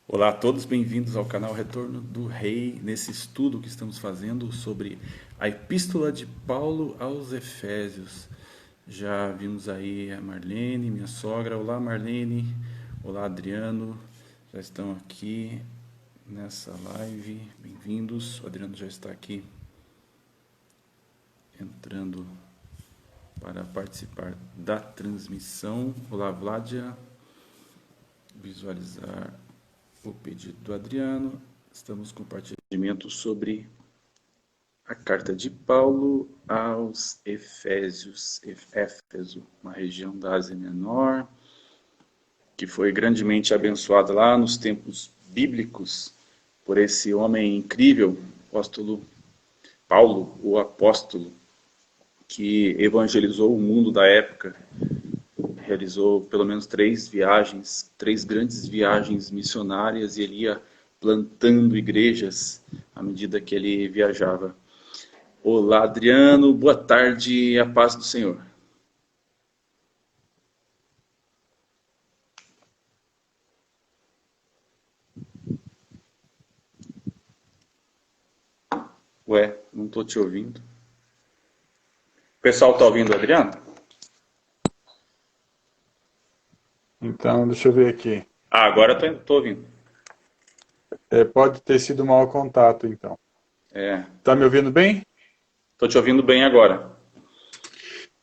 Olá a todos, bem-vindos ao canal Retorno do Rei, nesse estudo que estamos fazendo sobre a Epístola de Paulo aos Efésios. Já vimos aí a Marlene, minha sogra. Olá Marlene, olá Adriano, já estão aqui nessa live, bem-vindos. O Adriano já está aqui entrando para participar da transmissão. Olá Vládia, visualizar o pedido do Adriano. Estamos compartilhando sobre a carta de Paulo aos Efésios, Éfeso, uma região da Ásia Menor, que foi grandemente abençoada lá nos tempos bíblicos por esse homem incrível, apóstolo Paulo, o apóstolo, que evangelizou o mundo da época, realizou pelo menos três grandes viagens missionárias, e ele ia plantando igrejas à medida que ele viajava. Olá, Adriano, boa tarde, a paz do Senhor. Ué, não estou te ouvindo. O pessoal está ouvindo o Adriano? Então, deixa eu ver aqui. Ah, agora estou ouvindo. Pode ter sido mau contato, então. É, Tá me ouvindo bem? estou te ouvindo bem agora.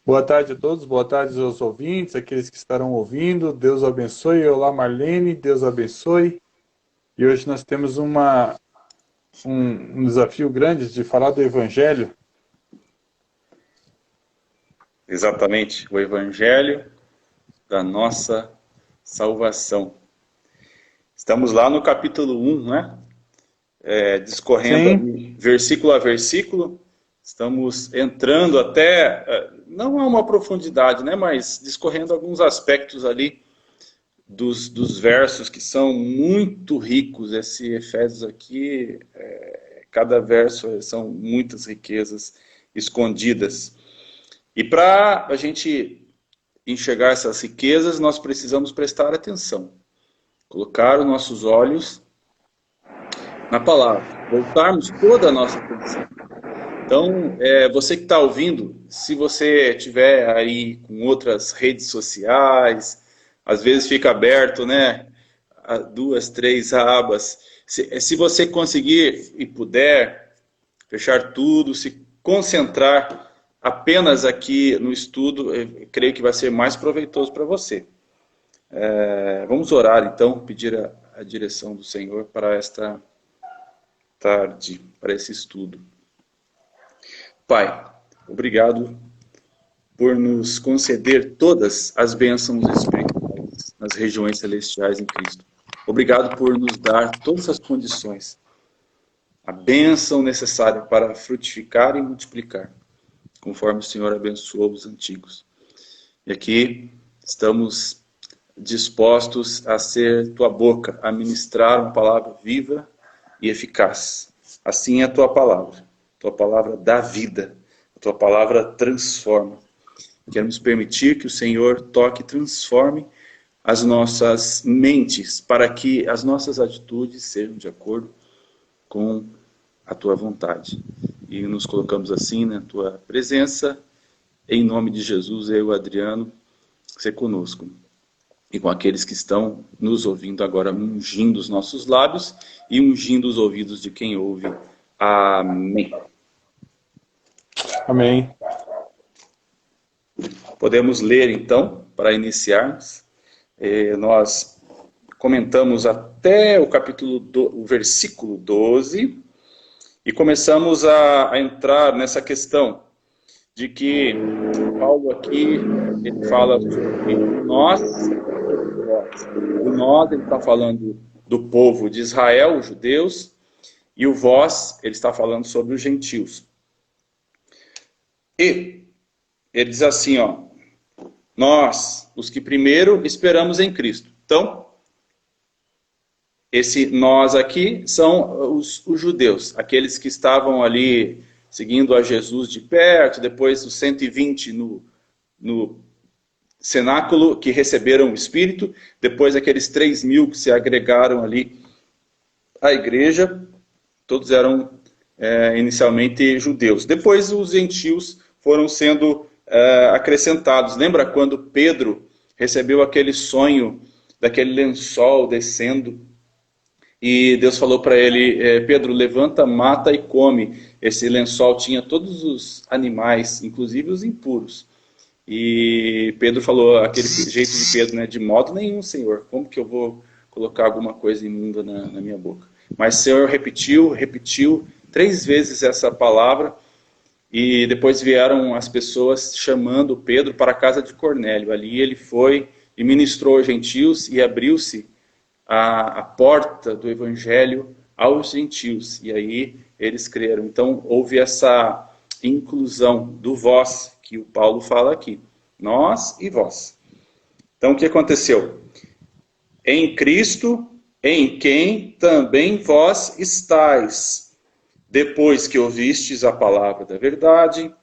Boa tarde a todos, boa tarde aos ouvintes, aqueles que estarão ouvindo. Deus abençoe. Olá, Marlene, Deus abençoe. E hoje nós temos um desafio grande de falar do Evangelho. Exatamente, o Evangelho da nossa salvação. Estamos lá no capítulo 1, né? Discorrendo Sim, ali, versículo a versículo. Estamos entrando até, não há uma profundidade, né? Mas discorrendo alguns aspectos ali dos versos que são muito ricos. Esse Efésios aqui, cada verso são muitas riquezas escondidas. E para a gente enxergar essas riquezas, nós precisamos prestar atenção, colocar os nossos olhos na palavra, voltarmos toda a nossa atenção. Então, você que está ouvindo, se você tiver aí com outras redes sociais, às vezes fica aberto, né, duas, três abas. Se você conseguir e puder fechar tudo, se concentrar apenas aqui no estudo, eu creio que vai ser mais proveitoso para você. Vamos orar então, pedir a direção do Senhor para esta tarde, para esse estudo. Pai, obrigado por nos conceder todas as bênçãos espirituais nas regiões celestiais em Cristo. Obrigado por nos dar todas as condições, a bênção necessária para frutificar e multiplicar, conforme o Senhor abençoou os antigos. E aqui estamos dispostos a ser tua boca, a ministrar uma palavra viva e eficaz. Assim é a tua palavra dá vida, a tua palavra transforma. Queremos permitir que o Senhor toque e transforme as nossas mentes, para que as nossas atitudes sejam de acordo com a tua vontade. E nos colocamos assim na tua presença, em nome de Jesus, eu, Adriano, ser conosco. E com aqueles que estão nos ouvindo agora, ungindo os nossos lábios e ungindo os ouvidos de quem ouve. Amém. amém. Podemos ler então, para iniciarmos. Nós comentamos até o versículo 12 e começamos a entrar nessa questão de que Paulo aqui ele fala sobre nós. O nós, ele está falando do povo de Israel, os judeus, e o vós, ele está falando sobre os gentios. E ele diz assim, ó, nós, os que primeiro esperamos em Cristo. Então, esse nós aqui são os judeus, aqueles que estavam ali seguindo a Jesus de perto, depois os 120 no cenáculo que receberam o Espírito, depois aqueles 3.000 que se agregaram ali a igreja, todos eram inicialmente judeus. Depois os gentios foram sendo acrescentados. Lembra quando Pedro recebeu aquele sonho daquele lençol descendo? E Deus falou para ele, Pedro, levanta, mata e come. Esse lençol tinha todos os animais, inclusive os impuros. E Pedro falou, aquele jeito de Pedro, né? De modo nenhum, Senhor. Como que eu vou colocar alguma coisa imunda na minha boca? Mas o Senhor repetiu 3 vezes essa palavra. E depois vieram as pessoas chamando Pedro para a casa de Cornélio. Ali ele foi e ministrou aos gentios e abriu-se a porta do evangelho aos gentios. E aí eles creram. Então houve essa inclusão do vós, que o Paulo fala aqui. Nós e vós. Então o que aconteceu? Em Cristo, em quem também vós estáis, depois que ouvistes a palavra da verdade,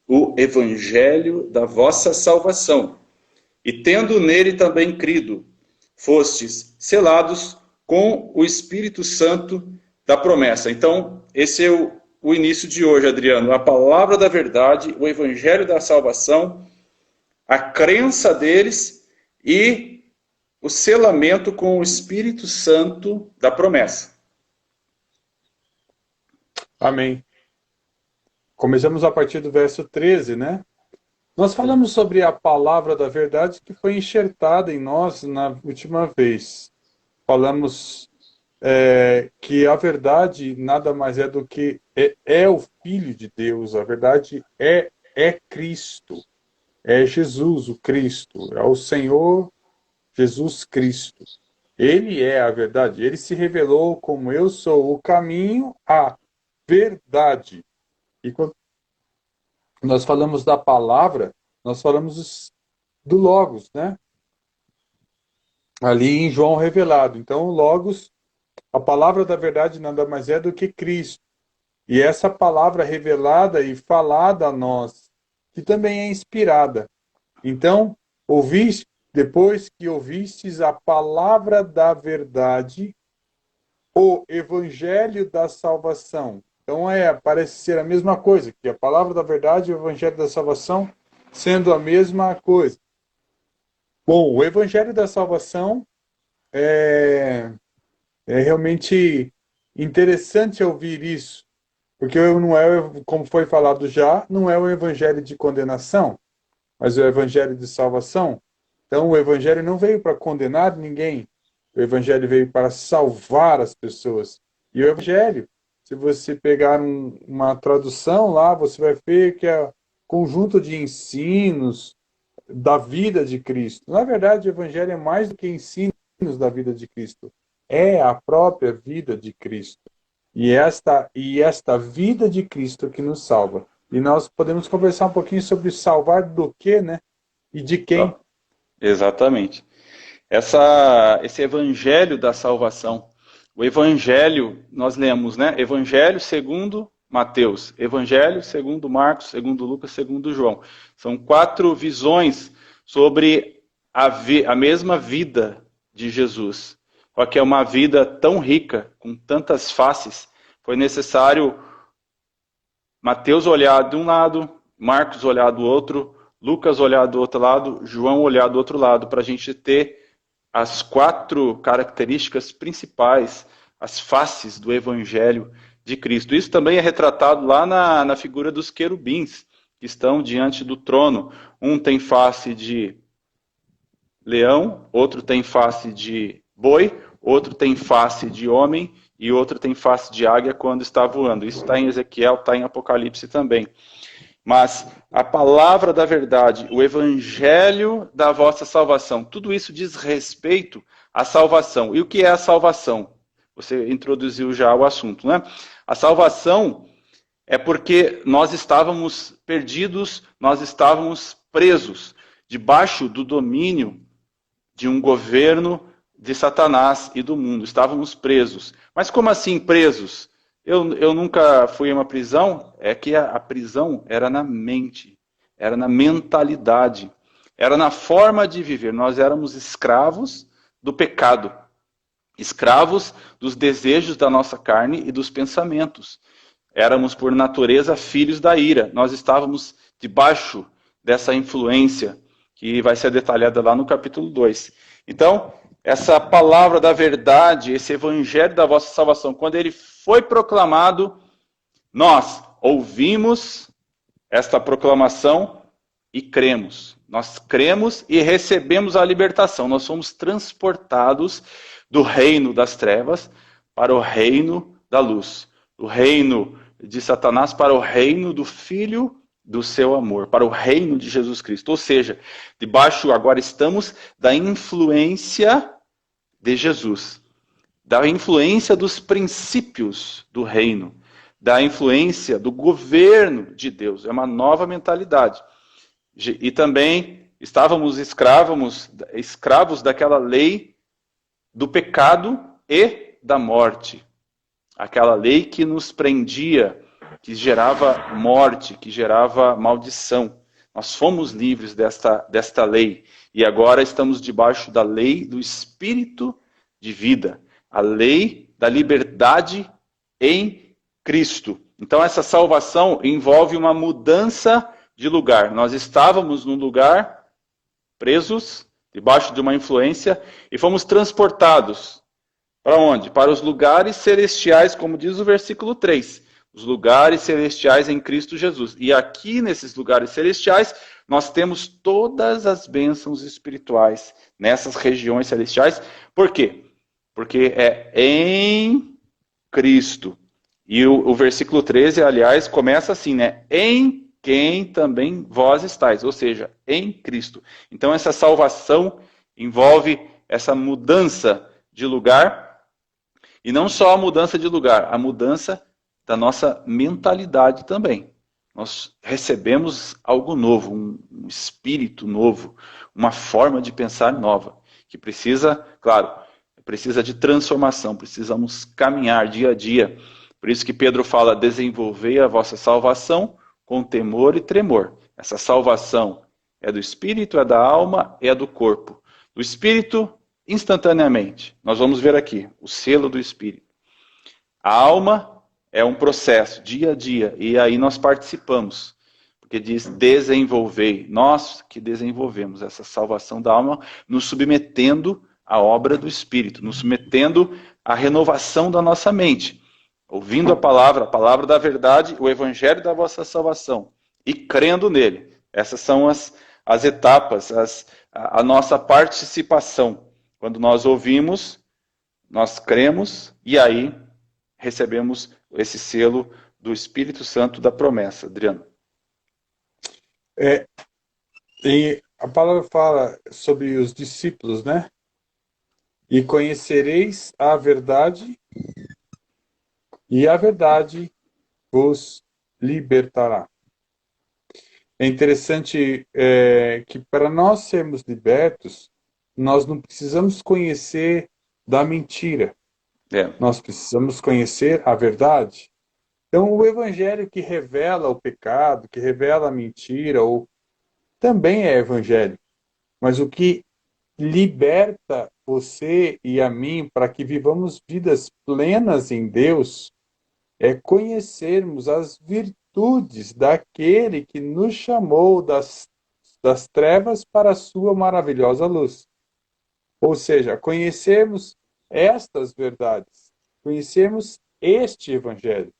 o evangelho da vossa salvação, e tendo nele também crido, fostes selados com o Espírito Santo da promessa. Então, esse é o início de hoje, Adriano. A palavra da verdade, o evangelho da salvação, a crença deles e o selamento com o Espírito Santo da promessa. Amém. Começamos a partir do verso 13, né? Nós falamos sobre a palavra da verdade que foi enxertada em nós na última vez. Falamos que a verdade nada mais é do que é o Filho de Deus. A verdade é Cristo. É Jesus, o Cristo. É o Senhor Jesus Cristo. Ele é a verdade. Ele se revelou como eu sou o caminho, a verdade. E quando nós falamos da palavra, nós falamos do Logos, né? Ali em João revelado. Então, o Logos, a palavra da verdade nada mais é do que Cristo. E essa palavra revelada e falada a nós, que também é inspirada. Então, depois que ouvistes a palavra da verdade, o evangelho da salvação. Então parece ser a mesma coisa, que a palavra da verdade e o evangelho da salvação sendo a mesma coisa. Bom, o evangelho da salvação é realmente interessante ouvir isso, porque não é, como foi falado já, não é o evangelho de condenação, mas o evangelho de salvação. Então o evangelho não veio para condenar ninguém, o evangelho veio para salvar as pessoas. E o evangelho, se você pegar uma tradução lá, você vai ver que é conjunto de ensinos da vida de Cristo. Na verdade, o evangelho é mais do que ensinos da vida de Cristo. É a própria vida de Cristo. E esta vida de Cristo que nos salva. E nós podemos conversar um pouquinho sobre salvar do quê, né? E de quem. Exatamente. Esse evangelho da salvação. O evangelho, nós lemos, né? Evangelho segundo Mateus, evangelho segundo Marcos, segundo Lucas, segundo João. São 4 visões sobre a mesma vida de Jesus. Só que é uma vida tão rica, com tantas faces, foi necessário Mateus olhar de um lado, Marcos olhar do outro, Lucas olhar do outro lado, João olhar do outro lado, para a gente ter as 4 características principais, as faces do evangelho de Cristo. Isso também é retratado lá na figura dos querubins, que estão diante do trono. Um tem face de leão, outro tem face de boi, outro tem face de homem e outro tem face de águia quando está voando. Isso está em Ezequiel, está em Apocalipse também. Mas a palavra da verdade, o evangelho da vossa salvação, tudo isso diz respeito à salvação. E o que é a salvação? Você introduziu já o assunto, né? A salvação é porque nós estávamos perdidos, nós estávamos presos, debaixo do domínio de um governo de Satanás e do mundo. Estávamos presos. Mas como assim presos? Eu nunca fui a uma prisão, é que a prisão era na mente, era na mentalidade, era na forma de viver. Nós éramos escravos do pecado. escravos dos desejos da nossa carne e dos pensamentos. Éramos, por natureza, filhos da ira. Nós estávamos debaixo dessa influência, que vai ser detalhada lá no capítulo 2. Então, essa palavra da verdade, esse evangelho da vossa salvação, quando ele foi proclamado, nós ouvimos esta proclamação e cremos. Nós cremos e recebemos a libertação. Nós fomos transportados do reino das trevas para o reino da luz. Do reino de Satanás para o reino do Filho do seu amor, para o reino de Jesus Cristo. Ou seja, debaixo agora estamos da influência de Jesus, da influência dos princípios do reino, da influência do governo de Deus. É uma nova mentalidade. E também estávamos escravos daquela lei do pecado e da morte. Aquela lei que nos prendia, que gerava morte, que gerava maldição. Nós fomos livres desta lei. E agora estamos debaixo da lei do Espírito de vida. A lei da liberdade em Cristo. Então essa salvação envolve uma mudança de lugar. Nós estávamos num lugar presos, debaixo de uma influência, e fomos transportados. Para onde? Para os lugares celestiais, como diz o versículo 3. Os lugares celestiais em Cristo Jesus. E aqui, nesses lugares celestiais, nós temos todas as bênçãos espirituais nessas regiões celestiais. Por quê? Porque é em Cristo. E o versículo 13, aliás, começa assim, né? Em quem também vós estáis, ou seja, em Cristo. Então essa salvação envolve essa mudança de lugar, e não só a mudança de lugar, a mudança da nossa mentalidade também. Nós recebemos algo novo, um espírito novo, uma forma de pensar nova, que precisa, claro, precisa de transformação, precisamos caminhar dia a dia. Por isso que Pedro fala, desenvolvei a vossa salvação com temor e tremor. Essa salvação é do espírito, é da alma, é do corpo. Do espírito, instantaneamente. Nós vamos ver aqui, o selo do espírito. A alma é um processo, dia a dia, e aí nós participamos. Porque diz, desenvolvei. Nós que desenvolvemos essa salvação da alma, nos submetendo à obra do espírito, nos submetendo à renovação da nossa mente. Ouvindo a palavra da verdade, o evangelho da vossa salvação, e crendo nele. Essas são as etapas, a nossa participação. Quando nós ouvimos, nós cremos, e aí recebemos esse selo do Espírito Santo da promessa. Adriano. E a palavra fala sobre os discípulos, né? E conhecereis a verdade, e a verdade vos libertará. É interessante que para nós sermos libertos, nós não precisamos conhecer da mentira. Nós precisamos conhecer a verdade. Então, o evangelho que revela o pecado, que revela a mentira, também é evangelho. Mas o que liberta você e a mim para que vivamos vidas plenas em Deus é conhecermos as virtudes daquele que nos chamou das trevas para a sua maravilhosa luz. Ou seja, conhecermos estas verdades, conhecermos este evangelho.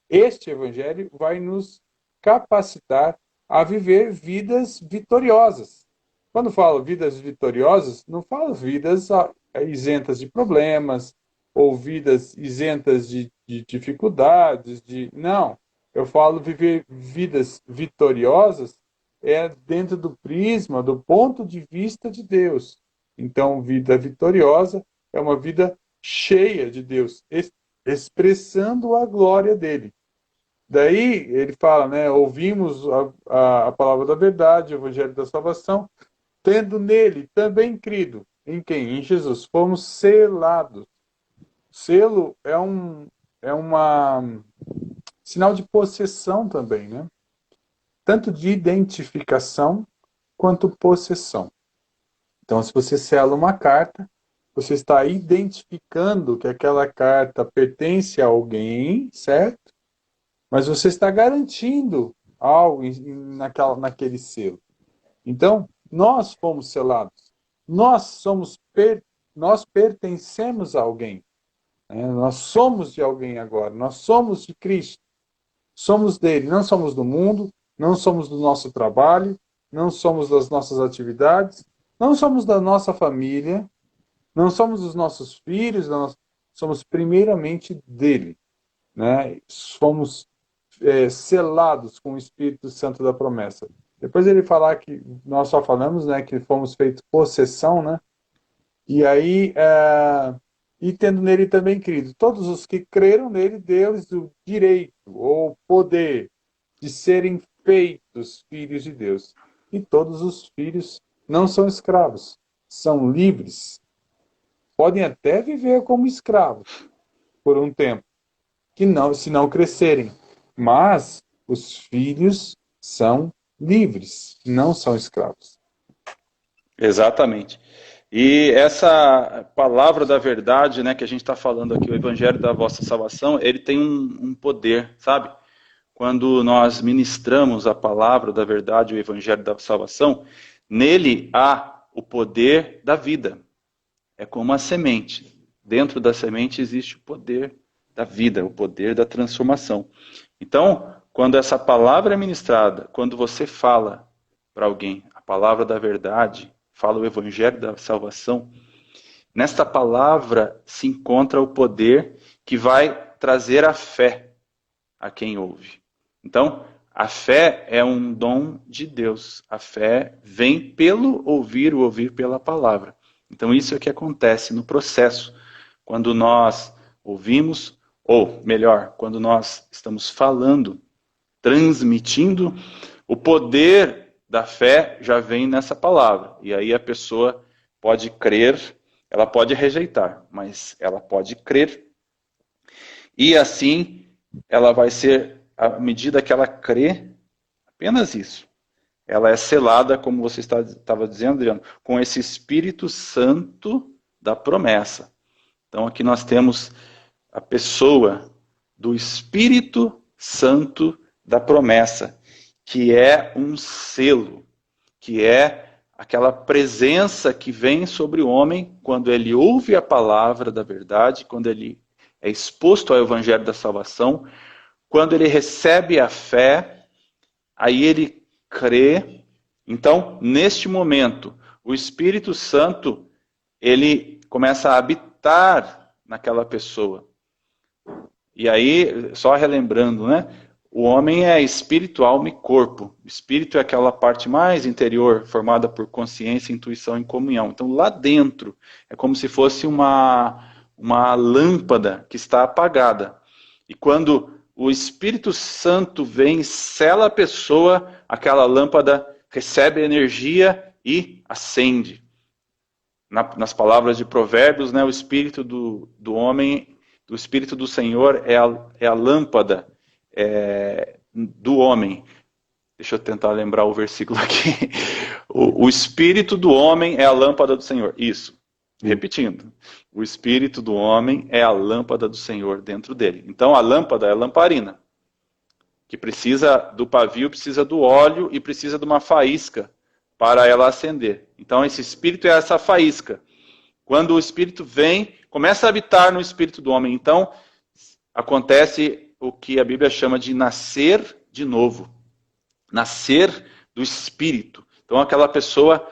Este evangelho vai nos capacitar a viver vidas vitoriosas. Quando falo vidas vitoriosas, não falo vidas isentas de problemas, ou vidas isentas de dificuldades, não. Eu falo viver vidas vitoriosas dentro do prisma, do ponto de vista de Deus. Então, vida vitoriosa é uma vida cheia de Deus, expressando a glória dele. Daí ele fala, né? Ouvimos a palavra da verdade, o evangelho da salvação, tendo nele também crido. Em quem? Em Jesus. Fomos selados. Selo é uma sinal de possessão também, né? Tanto de identificação quanto possessão. Então, se você sela uma carta, você está identificando que aquela carta pertence a alguém, certo? Mas você está garantindo algo naquele selo. Então, nós fomos selados. Nós nós pertencemos a alguém. Né? Nós somos de alguém agora. Nós somos de Cristo. Somos dele. Não somos do mundo. Não somos do nosso trabalho. Não somos das nossas atividades. Não somos da nossa família. Não somos dos nossos filhos. Somos primeiramente dele. Né? Somos selados com o Espírito Santo da promessa. Depois ele falar que nós só falamos, né, que fomos feitos possessão, né? E aí, e tendo nele também crido, todos os que creram nele, deu-lhes o direito ou poder de serem feitos filhos de Deus. E todos os filhos não são escravos, são livres. Podem até viver como escravos por um tempo, se não crescerem. Mas os filhos são livres, não são escravos. Exatamente. E essa palavra da verdade, né, que a gente está falando aqui, o Evangelho da vossa salvação, ele tem um poder, sabe? Quando nós ministramos a palavra da verdade, o Evangelho da salvação, nele há o poder da vida. É como a semente. Dentro da semente existe o poder da vida, o poder da transformação. Então, quando essa palavra é ministrada, quando você fala para alguém a palavra da verdade, fala o evangelho da salvação, nesta palavra se encontra o poder que vai trazer a fé a quem ouve. Então, a fé é um dom de Deus. A fé vem pelo ouvir, o ouvir pela palavra. Então, isso é o que acontece no processo. Quando nós ouvimos, ou melhor, quando nós estamos falando, transmitindo, o poder da fé já vem nessa palavra. E aí a pessoa pode crer, ela pode rejeitar, mas ela pode crer. E assim, ela vai ser, à medida que ela crê, apenas isso. Ela é selada, como você estava dizendo, Adriano, com esse Espírito Santo da promessa. Então aqui nós temos a pessoa do Espírito Santo da promessa, que é um selo, que é aquela presença que vem sobre o homem quando ele ouve a palavra da verdade, quando ele é exposto ao evangelho da salvação, quando ele recebe a fé, aí ele crê. Então, neste momento, o Espírito Santo, ele começa a habitar naquela pessoa. E aí, só relembrando, né? O homem é espírito, alma e corpo. O espírito é aquela parte mais interior, formada por consciência, intuição e comunhão. Então, lá dentro, é como se fosse uma lâmpada que está apagada. E quando o Espírito Santo vem e sela a pessoa, aquela lâmpada recebe energia e acende. Nas palavras de Provérbios, né, o espírito do homem, o espírito do Senhor é a lâmpada do homem. Deixa eu tentar lembrar o versículo aqui. O espírito do homem é a lâmpada do Senhor. Isso. Repetindo. O espírito do homem é a lâmpada do Senhor dentro dele. Então a lâmpada é a lamparina, que precisa do pavio, precisa do óleo e precisa de uma faísca para ela acender. Então esse espírito é essa faísca. Quando o espírito vem, começa a habitar no espírito do homem, então acontece o que a Bíblia chama de nascer de novo. Nascer do espírito. Então aquela pessoa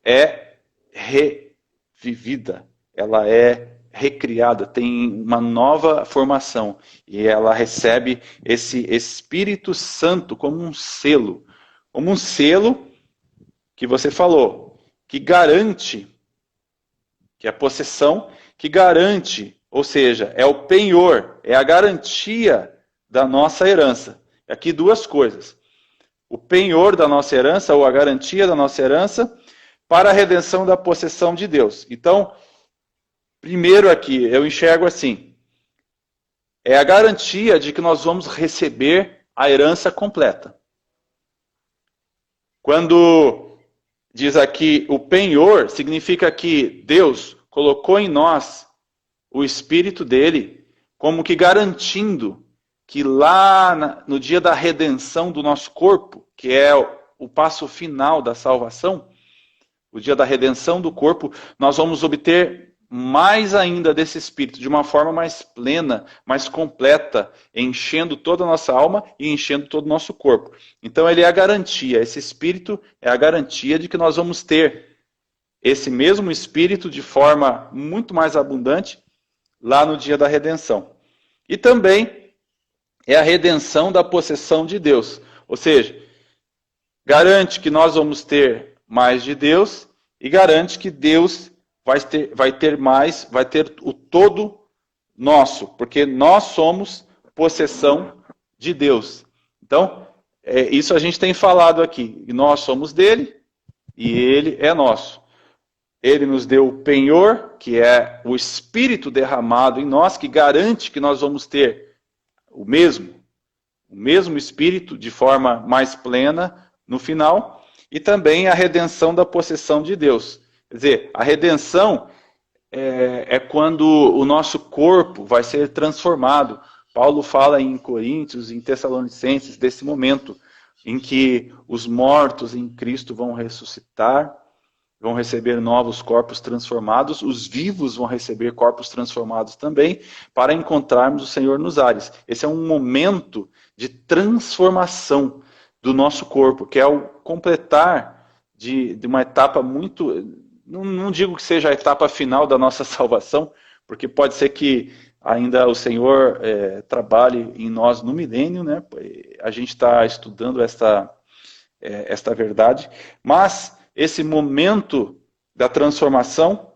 é revivida, ela é recriada, tem uma nova formação. E ela recebe esse Espírito Santo como um selo. Como um selo que você falou, que garante, que é a possessão, que garante, ou seja, é o penhor, é a garantia da nossa herança. Aqui duas coisas. O penhor da nossa herança, ou a garantia da nossa herança, para a redenção da possessão de Deus. Então, primeiro aqui, eu enxergo assim, é a garantia de que nós vamos receber a herança completa. Quando diz aqui o penhor, significa que Deus colocou em nós o Espírito dele, como que garantindo que lá no dia da redenção do nosso corpo, que é o passo final da salvação, o dia da redenção do corpo, nós vamos obter mais ainda desse Espírito, de uma forma mais plena, mais completa, enchendo toda a nossa alma e enchendo todo o nosso corpo. Então ele é a garantia, esse Espírito é a garantia de que nós vamos ter esse mesmo Espírito de forma muito mais abundante lá no dia da redenção. E também é a redenção da possessão de Deus, ou seja, garante que nós vamos ter mais de Deus e garante que Deus vai ter mais, vai ter o todo nosso, porque nós somos possessão de Deus. Então, isso a gente tem falado aqui. Nós somos dele e ele é nosso. Ele nos deu o penhor, que é o Espírito derramado em nós, que garante que nós vamos ter o mesmo Espírito de forma mais plena no final, e também a redenção da possessão de Deus. Quer dizer, a redenção é quando o nosso corpo vai ser transformado. Paulo fala em Coríntios, em Tessalonicenses, desse momento em que os mortos em Cristo vão ressuscitar, vão receber novos corpos transformados, os vivos vão receber corpos transformados também, para encontrarmos o Senhor nos ares. Esse é um momento de transformação do nosso corpo, que é o completar de uma etapa muito... Não digo que seja a etapa final da nossa salvação, porque pode ser que ainda o Senhor trabalhe em nós no milênio, né? A gente está estudando esta verdade, mas esse momento da transformação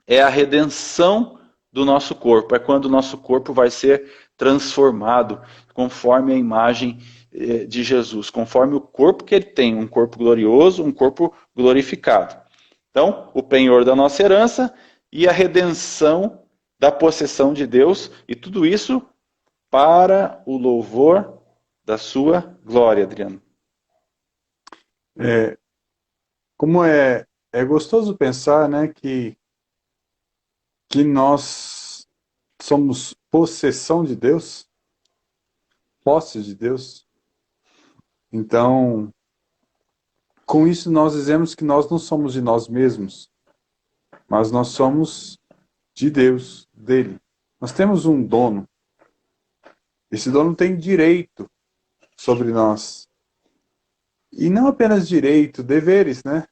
é a redenção do nosso corpo, é quando o nosso corpo vai ser transformado conforme a imagem de Jesus, conforme o corpo que ele tem, um corpo glorioso, um corpo glorificado. Então, o penhor da nossa herança e a redenção da possessão de Deus, e tudo isso para o louvor da sua glória, Adriano. Como é gostoso pensar, né, que nós somos possessão de Deus, posse de Deus. Então, com isso nós dizemos que nós não somos de nós mesmos, mas nós somos de Deus, dele. Nós temos um dono. Esse dono tem direito sobre nós. E não apenas direito, deveres, né?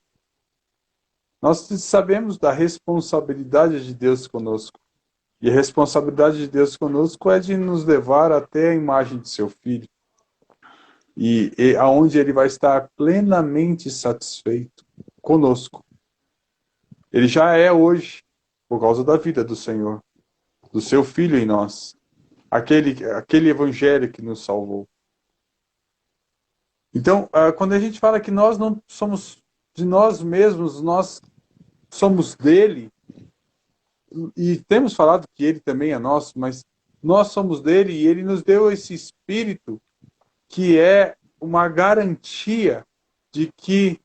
Nós sabemos da responsabilidade de Deus conosco. E a responsabilidade de Deus conosco é de nos levar até a imagem de seu Filho. E aonde ele vai estar plenamente satisfeito conosco. Ele já é hoje, por causa da vida do Senhor, do seu Filho em nós. Aquele evangelho que nos salvou. Então, quando a gente fala que nós não somos de nós mesmos, nós somos dele, e temos falado que ele também é nosso, mas nós somos dele e ele nos deu esse Espírito que é uma garantia de que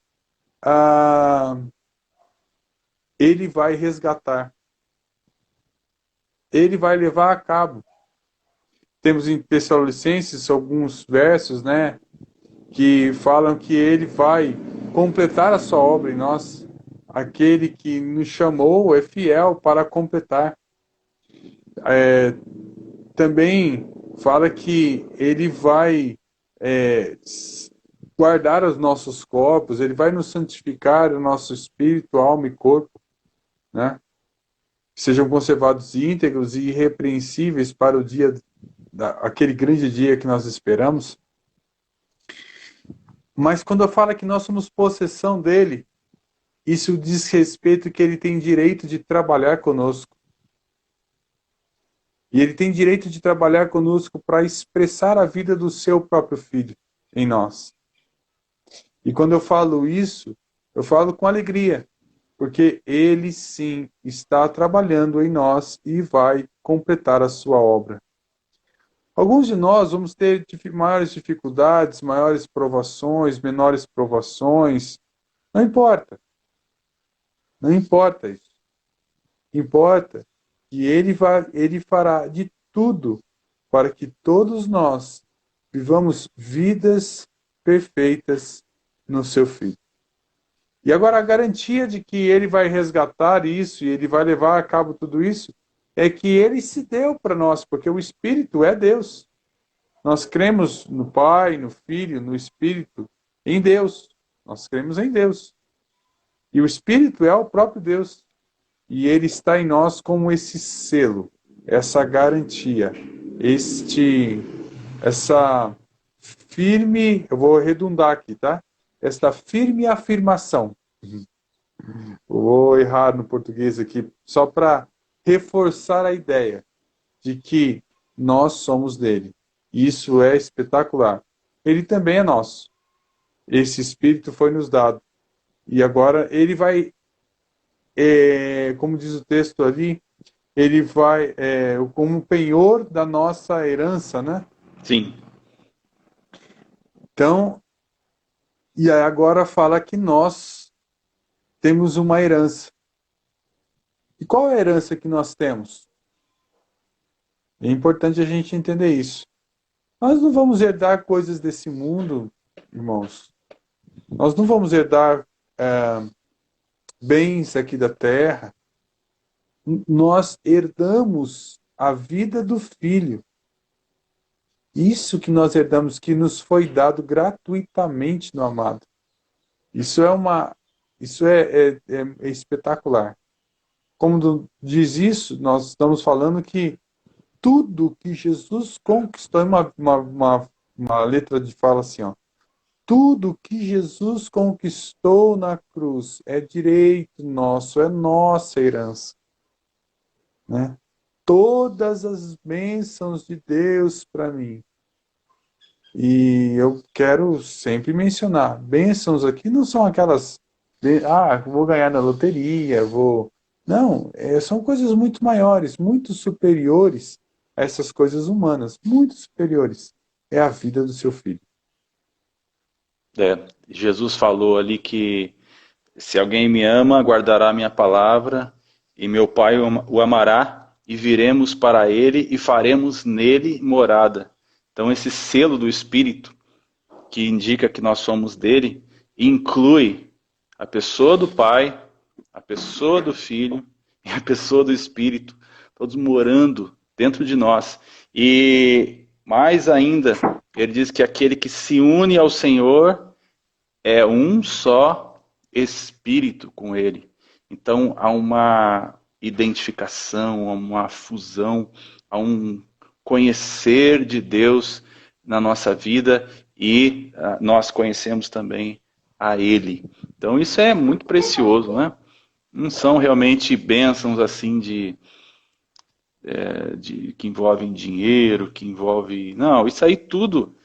ele vai resgatar. Ele vai levar a cabo. Temos em Tessalonicenses alguns versos, né, que falam que ele vai completar a sua obra em nós. Aquele que nos chamou é fiel para completar. Também fala que ele vai guardar os nossos corpos, ele vai nos santificar o nosso espírito, alma e corpo, né? Sejam conservados íntegros e irrepreensíveis para o dia, aquele grande dia que nós esperamos. Mas quando fala que nós somos possessão dele, isso diz respeito que ele tem direito de trabalhar conosco. E ele tem direito de trabalhar conosco para expressar a vida do seu próprio Filho em nós. E quando eu falo isso, eu falo com alegria, porque ele sim está trabalhando em nós e vai completar a sua obra. Alguns de nós vamos ter maiores dificuldades, maiores provações, menores provações. Não importa. Não importa isso. Importa que ele fará de tudo para que todos nós vivamos vidas perfeitas no seu Filho. E agora a garantia de que ele vai resgatar isso e ele vai levar a cabo tudo isso é que ele se deu para nós, porque o Espírito é Deus. Nós cremos no Pai, no Filho, no Espírito, em Deus. Nós cremos em Deus. E o Espírito é o próprio Deus. E ele está em nós como esse selo, essa garantia, essa firme, eu vou redundar aqui, tá? Esta firme afirmação. Vou errar no português aqui, só para reforçar a ideia de que nós somos dele. Isso é espetacular. Ele também é nosso. Esse Espírito foi nos dado. E agora ele vai, como diz o texto ali, ele vai como penhor da nossa herança, né? Sim. Então, e aí agora fala que nós temos uma herança. E qual é a herança que nós temos? É importante a gente entender isso. Nós não vamos herdar coisas desse mundo, irmãos. Nós não vamos herdar bens aqui da terra. Nós herdamos a vida do Filho. Isso que nós herdamos, que nos foi dado gratuitamente no amado. Isso é espetacular. Como diz isso, nós estamos falando que tudo que Jesus conquistou, uma letra de fala assim, ó, tudo que Jesus conquistou na cruz é direito nosso, é nossa herança. Né? Todas as bênçãos de Deus para mim. E eu quero sempre mencionar, bênçãos aqui não são aquelas, vou ganhar na loteria, Não, são coisas muito maiores, muito superiores a essas coisas humanas, muito superiores. É a vida do seu filho. Jesus falou ali que se alguém me ama, guardará a minha palavra, e meu Pai o amará, e viremos para ele e faremos nele morada. Então esse selo do Espírito, que indica que nós somos dele, inclui a pessoa do Pai, a pessoa do Filho e a pessoa do Espírito, todos morando dentro de nós. E mais ainda, ele diz que aquele que se une ao Senhor é um só Espírito com ele. Então há uma identificação, há uma fusão, há um conhecer de Deus na nossa vida e nós conhecemos também a Ele. Então isso é muito precioso, né? Não são realmente bênçãos assim que envolvem dinheiro, que envolve... Não, isso aí tudo,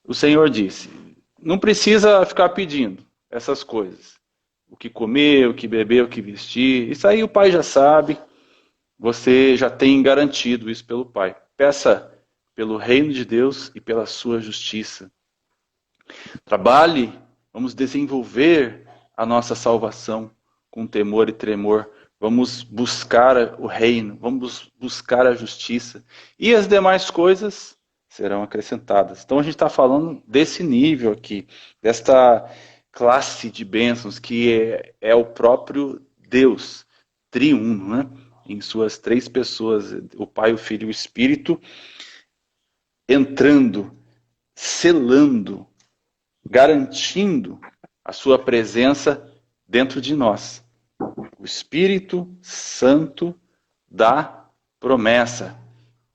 o Senhor disse, não precisa ficar pedindo essas coisas. O que comer, o que beber, o que vestir, isso aí o Pai já sabe, você já tem garantido isso pelo Pai. Peça pelo reino de Deus e pela sua justiça. Trabalhe, vamos desenvolver a nossa salvação com temor e tremor. Vamos buscar o reino, vamos buscar a justiça. E as demais coisas serão acrescentadas. Então a gente está falando desse nível aqui, desta classe de bênçãos que é o próprio Deus, triuno, né? Em suas três pessoas, o Pai, o Filho e o Espírito, entrando, selando, garantindo a sua presença dentro de nós. O Espírito Santo da promessa,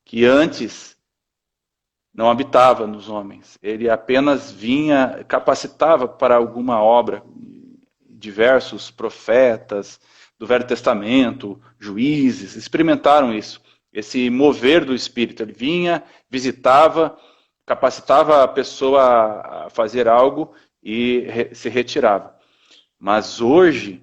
que antes não habitava nos homens. Ele apenas vinha, capacitava para alguma obra. Diversos profetas do Velho Testamento, juízes, experimentaram isso. Esse mover do Espírito. Ele vinha, visitava, capacitava a pessoa a fazer algo e se retirava. Mas hoje,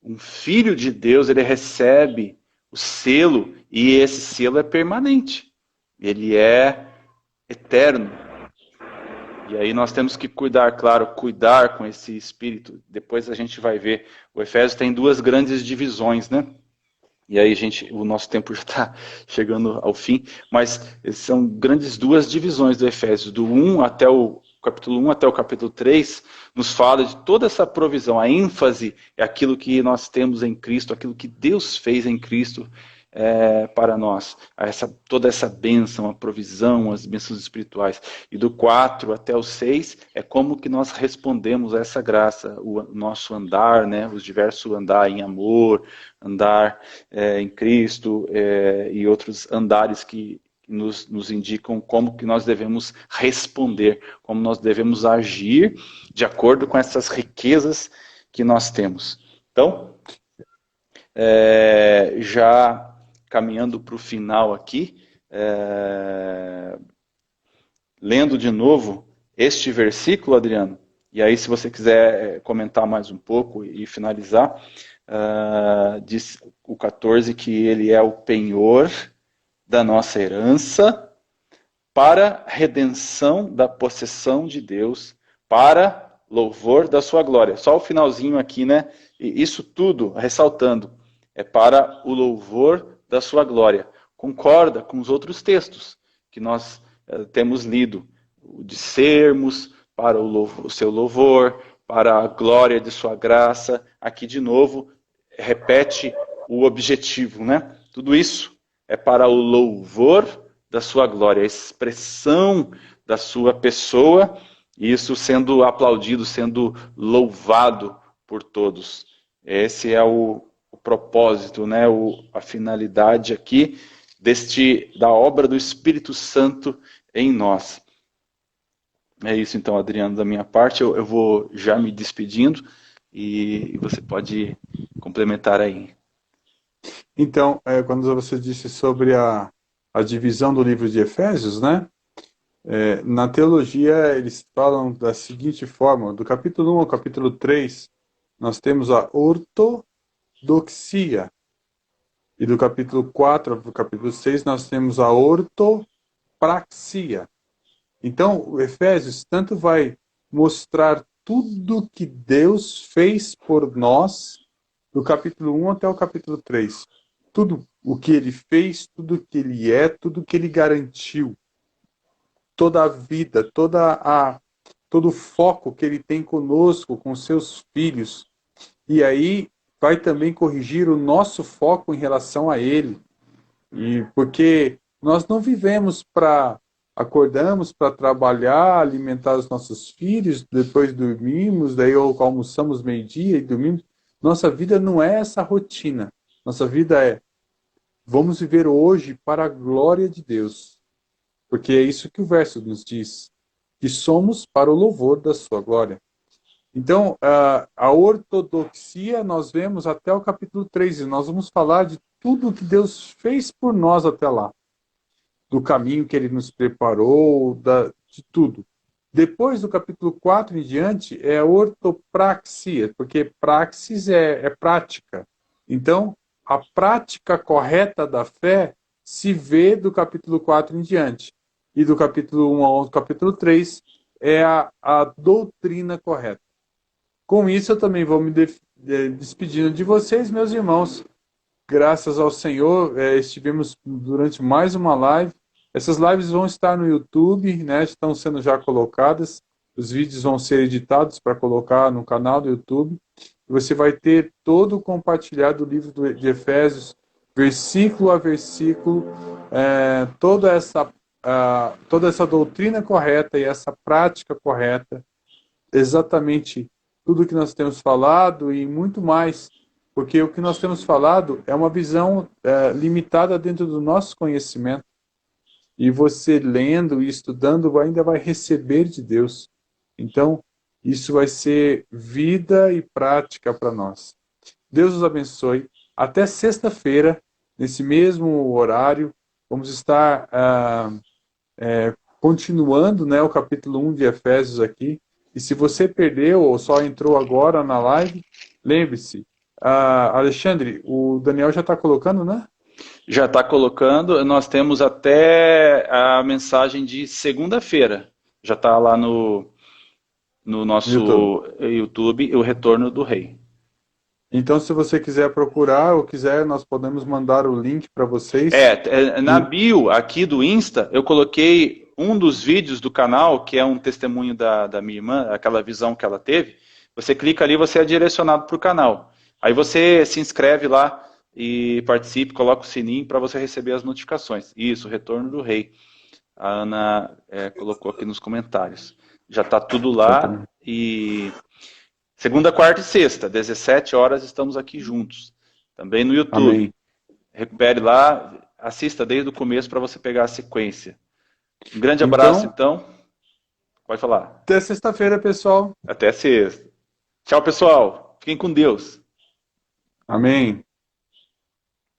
um filho de Deus, ele recebe o selo, e esse selo é permanente. Ele é eterno. E aí nós temos que cuidar, claro, cuidar com esse espírito. Depois a gente vai ver. O Efésios tem duas grandes divisões, né? E aí, gente, o nosso tempo já está chegando ao fim, mas são grandes duas divisões do Efésios, do 1 até o capítulo 1 até o capítulo 3, nos fala de toda essa provisão. A ênfase é aquilo que nós temos em Cristo, aquilo que Deus fez em Cristo para nós. Toda essa bênção, a provisão, as bênçãos espirituais. E do 4 até o 6 é como que nós respondemos a essa graça, o nosso andar, né, os diversos andar em amor, andar em Cristo e outros andares que nos indicam como que nós devemos responder, como nós devemos agir de acordo com essas riquezas que nós temos. Então, já caminhando para o final aqui, lendo de novo este versículo, Adriano, e aí se você quiser comentar mais um pouco e finalizar, diz o 14 que ele é o penhor da nossa herança para redenção da possessão de Deus, para louvor da sua glória. Só o finalzinho aqui, né? E isso tudo, ressaltando, é para o louvor da sua glória. Concorda com os outros textos que nós temos lido, de sermos para o seu louvor, para a glória de sua graça. Aqui de novo, repete o objetivo, né? Tudo isso é para o louvor da sua glória, a expressão da sua pessoa, e isso sendo aplaudido, sendo louvado por todos. Esse é o propósito, né? A finalidade aqui da obra do Espírito Santo em nós. É isso então, Adriano, da minha parte. Eu vou já me despedindo e você pode complementar aí. Então, quando você disse sobre a divisão do livro de Efésios, né? Na teologia, eles falam da seguinte forma: do capítulo 1 ao capítulo 3, nós temos a ortodoxia. E do capítulo 4 ao capítulo 6, nós temos a ortopraxia. Então, o Efésios tanto vai mostrar tudo que Deus fez por nós, do capítulo 1 até o capítulo 3. Tudo o que ele fez, tudo o que ele é, tudo o que ele garantiu. Toda a vida, todo o foco que ele tem conosco, com seus filhos. E aí vai também corrigir o nosso foco em relação a ele. E porque nós não vivemos acordamos para trabalhar, alimentar os nossos filhos, depois dormimos, daí almoçamos meio-dia e dormimos. Nossa vida não é essa rotina. Nossa vida vamos viver hoje para a glória de Deus. Porque é isso que o verso nos diz, que somos para o louvor da sua glória. Então, a ortodoxia nós vemos até o capítulo 3, e nós vamos falar de tudo que Deus fez por nós até lá. Do caminho que ele nos preparou, de tudo. Depois do capítulo 4 em diante, é a ortopraxia, porque praxis é prática. Então, a prática correta da fé se vê do capítulo 4 em diante. E do capítulo 1 ao capítulo 3 é a doutrina correta. Com isso, eu também vou me despedindo de vocês, meus irmãos. Graças ao Senhor, estivemos durante mais uma live. Essas lives vão estar no YouTube, né? Estão sendo já colocadas. Os vídeos vão ser editados para colocar no canal do YouTube. Você vai ter todo o compartilhado do livro de Efésios, versículo a versículo, toda essa doutrina correta e essa prática correta, exatamente tudo que nós temos falado e muito mais, porque o que nós temos falado é uma visão limitada dentro do nosso conhecimento. E você lendo e estudando ainda vai receber de Deus. Então, isso vai ser vida e prática para nós. Deus os abençoe. Até sexta-feira, nesse mesmo horário, vamos estar continuando, né, o capítulo 1 de Efésios aqui. E se você perdeu ou só entrou agora na live, lembre-se, Alexandre, o Daniel já está colocando, né? Já está colocando, nós temos até a mensagem de segunda-feira. Já está lá no nosso YouTube, o Retorno do Rei. Então, se você quiser procurar ou quiser, nós podemos mandar o link para vocês. Na bio aqui do Insta, eu coloquei um dos vídeos do canal, que é um testemunho da minha irmã, aquela visão que ela teve. Você clica ali, você é direcionado para o canal. Aí você se inscreve lá e participe, coloca o sininho para você receber as notificações. Isso, Retorno do Rei. A Ana colocou aqui nos comentários. Já está tudo lá e segunda, quarta e sexta, 17 horas, estamos aqui juntos. Também no YouTube. Amém. Recupere lá, assista desde o começo para você pegar a sequência. Um grande abraço, então. Pode falar. Até sexta-feira, pessoal. Até sexta. Tchau, pessoal. Fiquem com Deus. Amém.